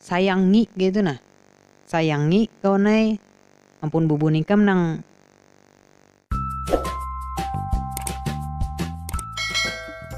sayangi gitu nah. Sayangi kawanay. Ampun bubun ikam nang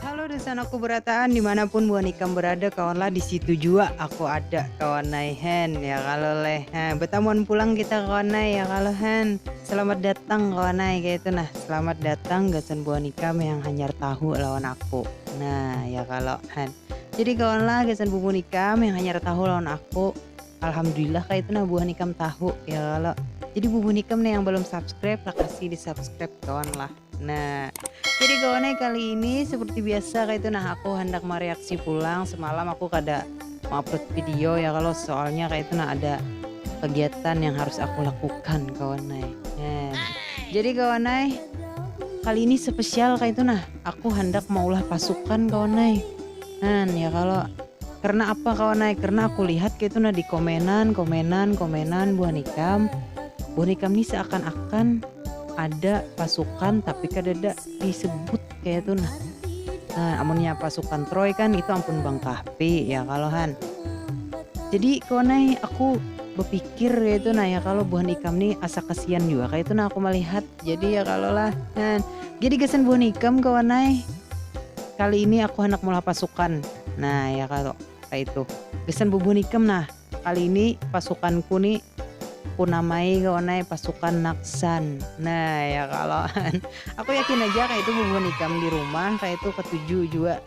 halo desan aku berataan dimanapun buan ikam berada kawanlah di situ juga aku ada kawanay hen ya kalau leh betamuan pulang kita kawanay ya kalau hen selamat datang kawanay kayak itu nah selamat datang gasan buan ikam yang hanyar tahu lawan aku nah ya kalau hen jadi kawanlah gasan bubun ikam yang hanyar tahu lawan aku alhamdulillah kayak itu nah buan ikam tahu ya kalau jadi bubun ikam nih yang belum subscribe lah kasih di subscribe kawan lah nah jadi kawannya kali ini seperti biasa kayak itu nah aku hendak mereaksi pulang semalam aku kada upload video ya kalau soalnya kayak itu nah ada kegiatan yang harus aku lakukan kawannya. Nah, jadi kawannya kali ini spesial kayak itu nah aku hendak maulah pasukan kawannya. Nah ya kalau karena apa kawannya karena aku lihat kayak itu nah di komenan buah nikam nih seakan-akan ada pasukan tapi kadada disebut kayak itu nah amunnya pasukan Troy kan itu ampun Bang Kahpi ya kalau han jadi kawanai aku berpikir ya itu nah ya kalau buah nikam nih asa kasihan juga kayak itu nah aku melihat jadi ya kalau lah kan jadi kesan buah nikam kawanai kali ini aku hendak mulai pasukan nah ya kalau kayak itu kesan buah nikam nah kali ini pasukanku nih aku namai kawanai pasukan Naksan. Nah ya kalau aku yakin aja kayak itu bubun ikam di rumah kayak itu ketujuh juga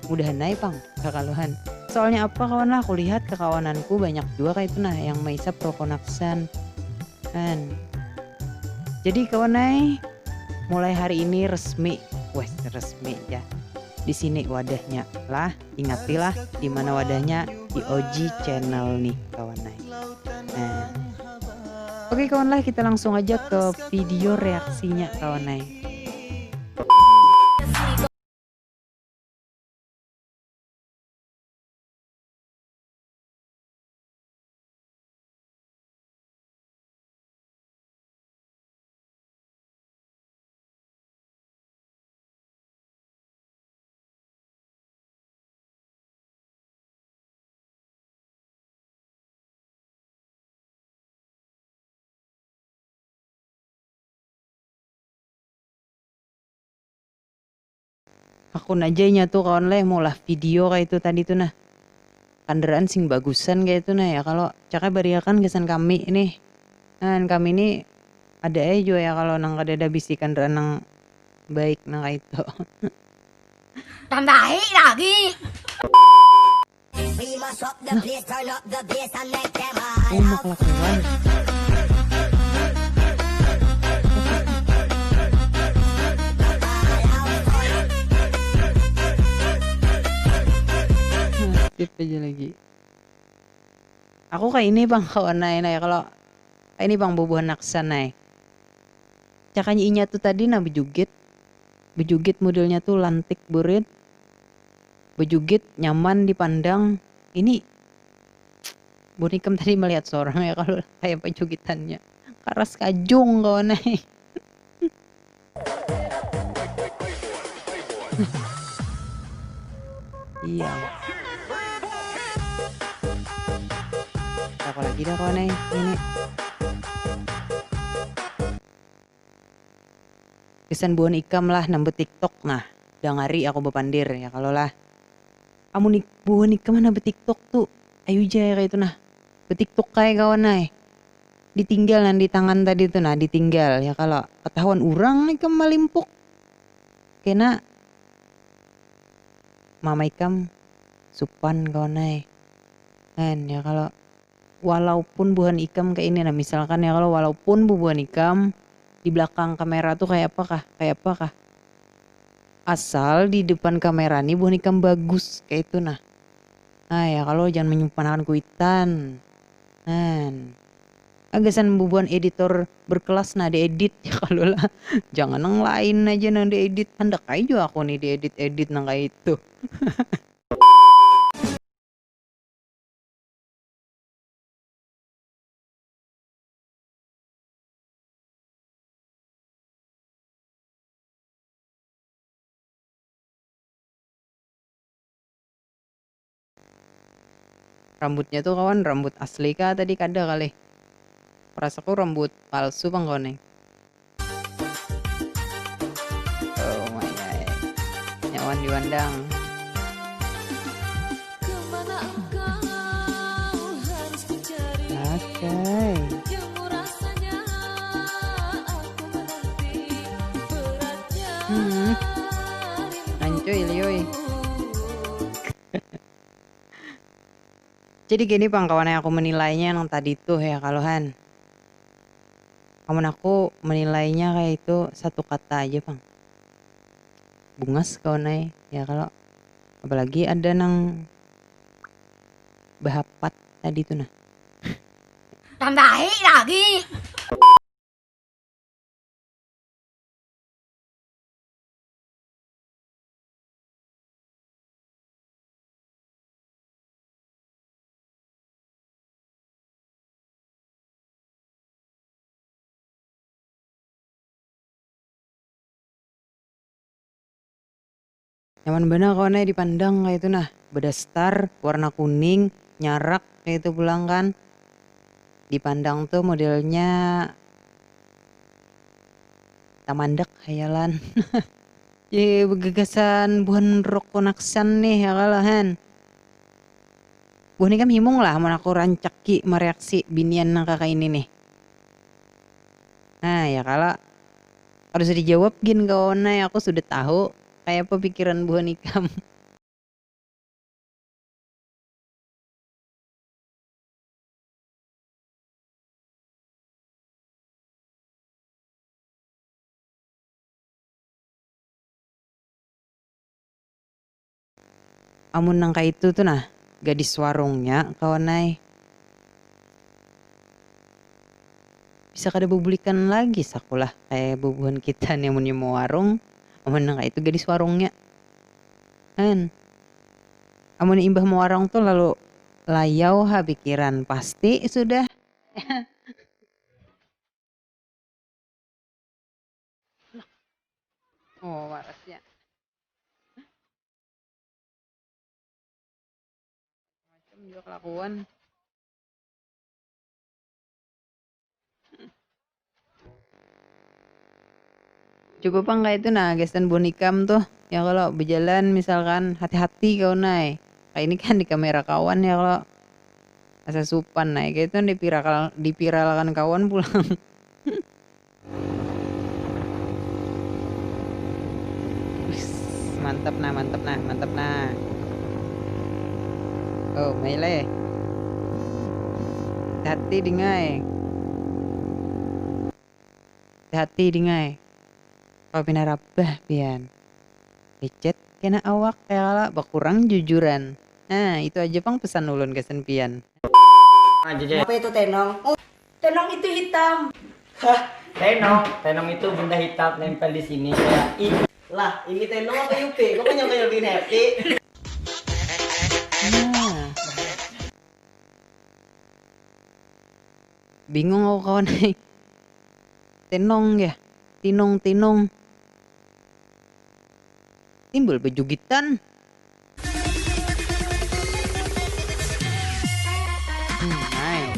mudah naik pang kakaluhan. Soalnya apa kawan lah aku lihat kekawananku banyak juga kayak itu nah yang maisa proko Naksan kan. Jadi kawanai mulai hari ini resmi, wes resmi ya. Di sini wadahnya lah, ingatilah di mana wadahnya di OG channel nih kawanai. Nah, oke kawan lah kita langsung aja ke video reaksinya kawan lah. Akun ajanya tuh kawan lah mau lah video kayak itu tadi tuh nah. Kendaraan sing bagusan kayak itu nah ya kalau cakap bariakan kesan kami nih. Nah kami ini ada aja ya kalau nang ada bisi kendaraan nang baik nang kayak itu. Tambahin lagi. Oh mau kelakuan. Tip aja lagi. Aku kayak ini bang kawan nah ya kalau kayak ini bang bubuhan naksan nah. Cakanya inya tuh tadi nah bejugit modelnya tuh lantik burit. Bejugit nyaman dipandang. Ini Bonikam tadi melihat seorang ya kalau kayak pejugitannya. Karas kajung kawan nah. Iya. Apa lagi dah kawan nih ini. Kesan buan ikam lah nambah TikTok nah. Dangari aku bepandir ya kalau lah. Amun buan ikam nambah TikTok tuh. Ayo aja kayak itu nah. Betiktok kayak kawan nih. Ditinggal di tangan tadi tuh nah ditinggal ya kalau ketahuan orang nih ikam malimpuk. Kena mama ikam supan kawan nih. Kan ya kalau walaupun buhan ikam kayak ini nah misalkan ya kalau walaupun buhan ikam di belakang kamera tuh kayak apakah asal di depan kamera nih buhan ikam bagus kayak itu nah ya kalau jangan menyimpan kuitan agasan bubuan editor berkelas nah diedit ya kalau lah jangan yang lain aja nang diedit hendak aja aku nih diedit nang kayak itu. Rambutnya tuh kawan rambut asli kah tadi kada kali. Rasaku rambut palsu bang kawan nih. Oh my god. Nyawan diwandang. Oke. Ancoy lioi. Jadi gini bang kawan aku menilainya yang tadi tuh ya kalau Han. Kawan aku menilainya kayak itu satu kata aja bang. Bungas kawan ya kalau apalagi ada nang bahapat tadi tuh nah. Tambahin lagi. Nyaman bener kawan dipandang kayak itu nah. Bedastar warna kuning nyarak kayak itu pulang kan. Dipandang tuh modelnya tamandek hayalan. Ye begagasan buhan rok konaksan nih ya kalahan. Buhan ini kan himung lah mau aku rancak ki mereaksi binian nang kakak ini nih. Nah ya kala harus dijawab gin kawan aku sudah tahu kayak apa pikiran buhan ikam. Amun nangka itu tuh nah gadis warungnya kawan bisa kada bubulikan lagi sakulah kayak bubuhan kita nih amun mau warung amun nangka itu gadis warungnya kan amun imbah mau warung tuh lalu layau ha pikiran pasti sudah. Oh warasnya macam juga kelakuan. Coba bang kayak itu nah gesan bonikam tuh ya kalau berjalan misalkan hati-hati kau naik kayak ini kan di kamera kawan ya kalau asa supan naik kayak itu dipiralkan kawan pulang. Mantap nah mantap nah mantap nah. Oh mele hati dingai hati dingai kau pinarabah pian lecet kena awak kayak bakurang jujuran. Nah itu aja bang pesan ulun ke senpian. Apa itu tenong? Oh, tenong itu hitam. Hah, tenong itu benda hitam nempel di sini kayak Lah, ini tenong apa yupi? Kok kan yang kayak lebih happy? Nah bingung aku kawan tenong ya tinong timbul bejugitan. Nice.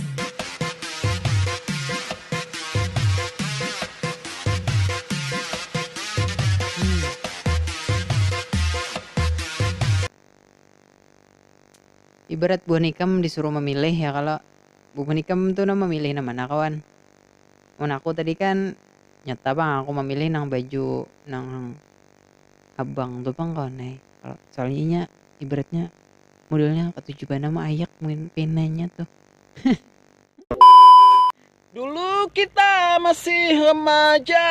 Ibarat buah nikam disuruh memilih ya kalau buah nikam tuh memilih mana kawan. Mun aku tadi kan nyata bang aku memilih nang baju nang abang tuh bang kawan kalau soalnya ibaratnya modelnya ketujuan nama ayak main penanya tuh. dulu kita masih remaja,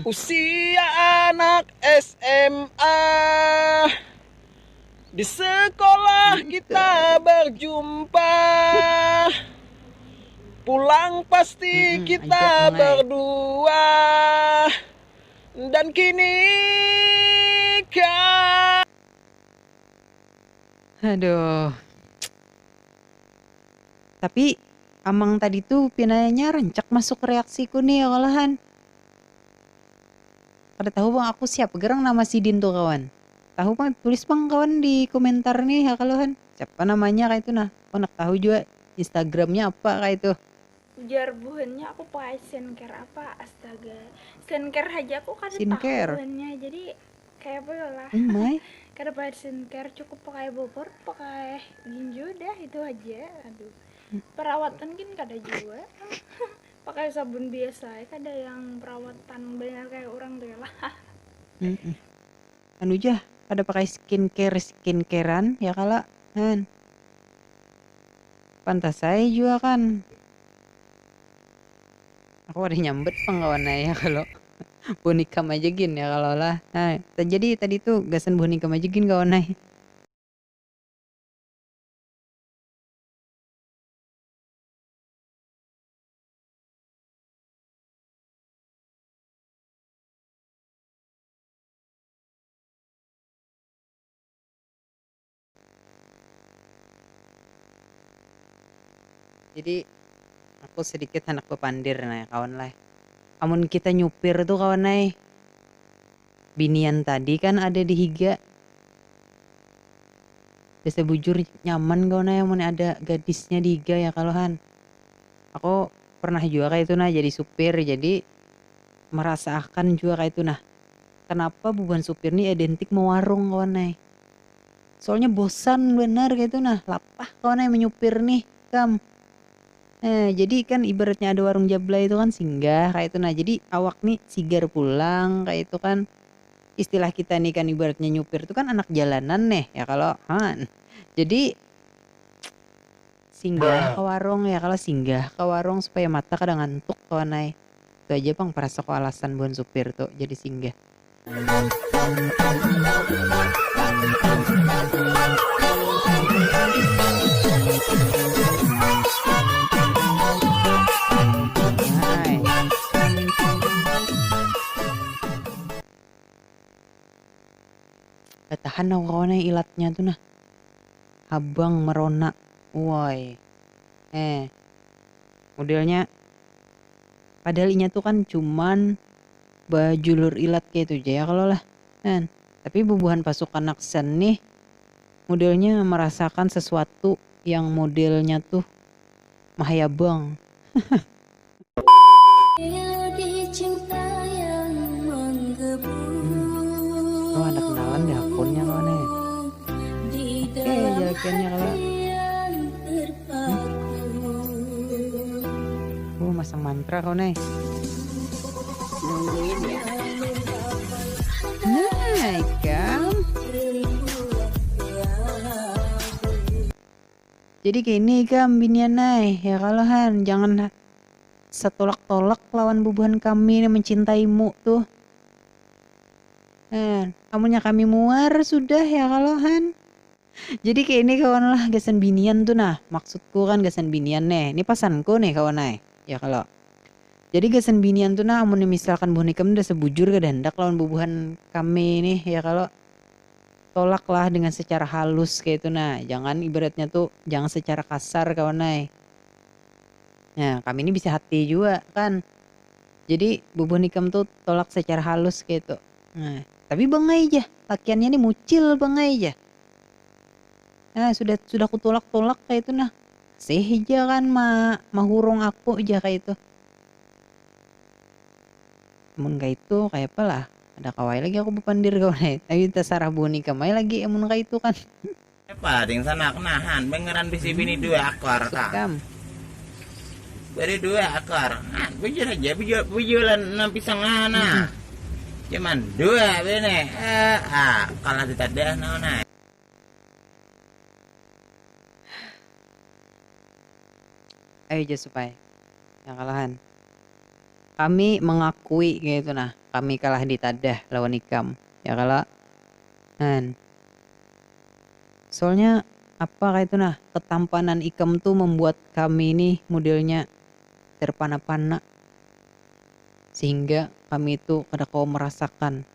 usia anak SMA. Di sekolah kita berjumpa, pulang pasti kita berdua, dan kini kan. Aduh. Tapi amang tadi tuh pinanya rancak masuk reaksiku nih ya kalahan. Kada tahu bang aku siapa gerang nama Sidin tuh kawan. tahu bang tulis bang kawan di komentar nih ya kalau Han. Siapa namanya kayak itu nah. Kau nak tahu juga Instagramnya apa kayak itu. Ujar buhannya aku pakai skincare apa, astaga. Skincare aja aku kada tahu Skincare. buhannya. Jadi kayak apa lah. My. Kada pakai skincare, cukup pakai bobor, pakai ginjo dah itu aja. Aduh. Perawatan kan kada juga. Pakai sabun biasa, kada yang perawatan benar kayak orang tuh lah. Mm-mm. Anu jah, ada pakai skincarean ya kalau Han. Pantas saya juga kan. Aku ada nyambet pengkawan ya kalau bonikam aja gin ya kalau lah. Nah, jadi tadi tuh gasan bonikam aja gin kawan nai. Jadi aku sedikit anak pepandir nah kawan lah. Amun kita nyupir tuh kawan nai. Binian tadi kan ada di higa. Biasa bujur nyaman kawan nai amun ada gadisnya di higa ya kalau Han. Aku pernah juga kayak itu nah jadi supir jadi merasakan juga kayak itu nah. Kenapa beban supir nih identik mau warung kawan nai. Soalnya bosan bener kayak itu nah. Lapah kawan nai menyupir nih kam. Jadi kan ibaratnya ada warung Jablay itu kan singgah kayak itu nah. Jadi awak nih sigar pulang kayak itu kan. Istilah kita nih kan ibaratnya nyupir itu kan anak jalanan nih ya kalau Han. Jadi singgah ke warung ya kalau singgah ke warung supaya mata kadang ngantuk kawan nai. Itu aja bang perasaan alasan buat supir tuh jadi singgah. Hai. Tahan aku kawan nai ilatnya tuh nah. Abang merona. Woi. Modelnya padahal inya tuh kan cuman bajulur ilat kayak itu aja ya kalau lah kan. Tapi bubuhan pasukan Naksan nih modelnya merasakan sesuatu yang modelnya tuh mahayabang. Oh ada kenalan di akunnya kawan ya. Oke jalakannya kalau. Masang mantra kawan ya. Nungguin ya. Nah, kam. Jadi kayak ini kam binian nai ya kalau Han jangan setolak-tolak lawan bubuhan kami yang mencintaimu tuh. Kamunya kami muar sudah ya kalau Han. Jadi kayak ini kawan lah gasan binian tuh nah. Maksudku kan gasan binian nih. Ini pasanku nih kawan nai. Ya kalau. Jadi gasan binian tuh nah amun misalkan bonikam udah sebujur ke hendak lawan bubuhan kami nih ya kalau tolaklah dengan secara halus kayak itu nah. Jangan ibaratnya tuh jangan secara kasar kawan nai. Nah kami ini bisa hati juga kan. Jadi bubuhan tuh tolak secara halus kayak itu. Nah tapi bangai aja. Lakiannya nih mucil bangai aja. Nah sudah kutolak-tolak kayak itu nah. Aja kan mahurung aku aja kayak itu. Amun kayak itu kayak apa lah. Ada kawai lagi aku bepandir kawan. Tapi terserah bonika mai lagi amun kayak itu kan. Apa ting sana kenahan bengeran bisi bini dua ekor kak. Kam. Beri dua ekor. Bujur aja bujulan 6 pisang ana. Cuman dua bini. Kalau tidak ada nona. Ayo aja supaya yang kalahan. Kami mengakui kayak itu nah. Kami kalah di tadah lawan ikam. Ya kalah. Han. Soalnya apa kayak itu nah. Ketampanan ikam tuh membuat kami ini modelnya terpana-pana. Sehingga kami itu kada kau merasakan.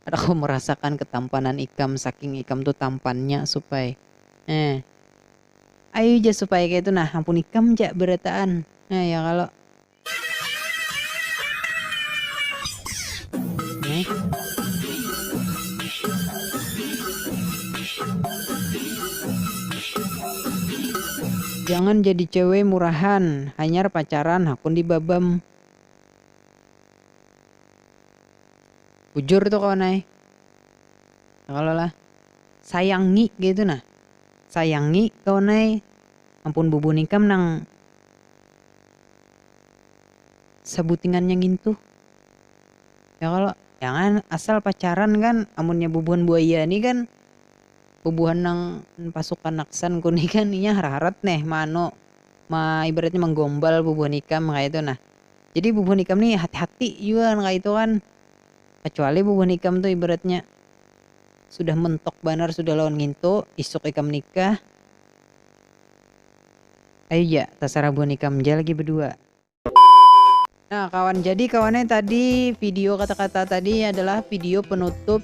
Kada kau merasakan ketampanan ikam. Saking ikam tuh tampannya supaya. Ayo aja supaya kayak itu nah. Ampun ikam jak berataan. Nah ya kalau. Jangan jadi cewek murahan, hanyar pacaran hakun di babam. Bujur tuh kawan ay. Kalau lah sayangi gitu nah. Sayangi kawan ay. Ampun bubu nikam nang sebutingannya gitu. Ya kalau jangan asal pacaran kan amunnya bubuhan buaya nih kan bubuhan nang pasukan naksan kuni kan inya harat neh mano ibaratnya menggombal bubuhan ikam kayak itu nah. Jadi bubuhan ikam nih hati-hati juga kayak itu kan. Kecuali bubuhan ikam tuh ibaratnya sudah mentok banar sudah lawan nginto isuk ikam nikah. Ayo ya terserah bubuhan ikam aja lagi berdua. Nah kawan, jadi kawannya tadi video kata-kata tadi adalah video penutup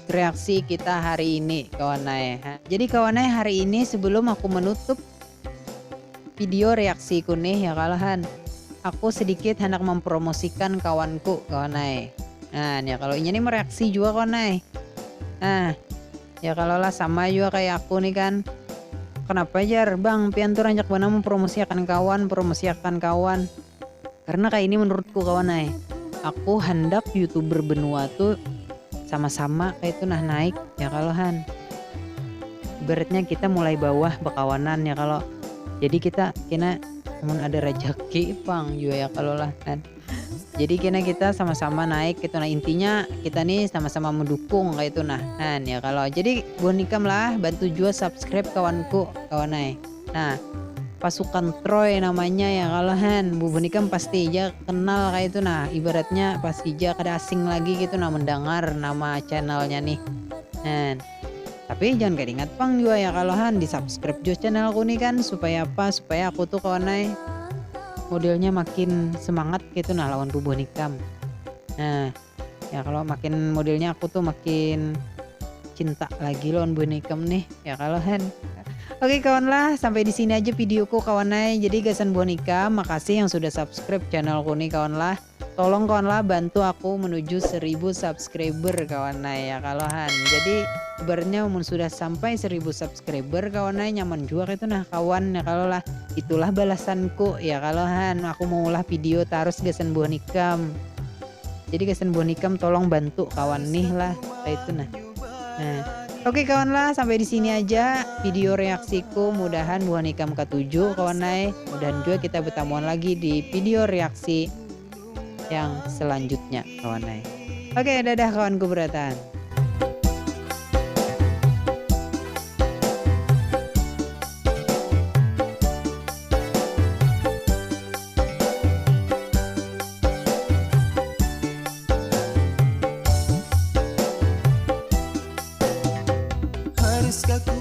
reaksi kita hari ini kawannya. Jadi kawannya hari ini sebelum aku menutup video reaksiku nih ya kalahan, aku sedikit hendak mempromosikan kawanku kawannya. Nah ya kalau ini nih mereaksi juga kawannya. Nah ya kalau lah sama juga kayak aku nih kan. Kenapa jar bang pian tuh ranjak mana mempromosikan kawan, promosikan kawan. Karena kayak ini menurutku kawan ay, aku hendak YouTuber benua tuh sama-sama kayak itu nah naik ya kalohan. Ibaratnya kita mulai bawah bekawanan ya kalau. Jadi kita kena namun ada rezeki pang juga ya kalau lah kan. Jadi kita sama-sama naik gitu nah intinya kita nih sama-sama mendukung kayak itu nah. Ya kalau jadi bonikam lah bantu juga subscribe kawanku kawanai. Nah pasukan Troy namanya ya kalau Han Bu Bonikam pasti aja kenal kayak itu nah ibaratnya pasti aja kada asing lagi gitu nah mendengar nama channelnya nih. Tapi jangan gak ingat pang juga ya kalau Han di subscribe juga channelku nih kan supaya apa supaya aku tuh kawanai modelnya makin semangat gitu nah lawan Bu Bonikam. Nah ya kalau makin modelnya aku tuh makin cinta lagi lawan Bu Bonikam nih ya kalau Han. Oke kawan lah sampai di sini aja videoku kawanai. Jadi gasan Bonika makasih yang sudah subscribe channelku nih kawan lah. Tolong kawan lah bantu aku menuju 1000 subscriber kawanai ya kalahan. Jadi ibaratnya umur sudah sampai 1000 subscriber kawanai nyaman juga itu nah kawan ya kalau lah. Itulah balasanku ya kalahan. Aku mau ulah video terus gasan Bonikam. Jadi gasan Bonikam tolong bantu kawan nih lah kayak itu nah. Oke kawan lah sampai di sini aja video reaksiku. Mudahan buah nikam ke-7 kawanai. Mudahan juga kita bertemuan lagi di video reaksi yang selanjutnya kawanai. Oke dadah kawanku beratan. Haruskah ku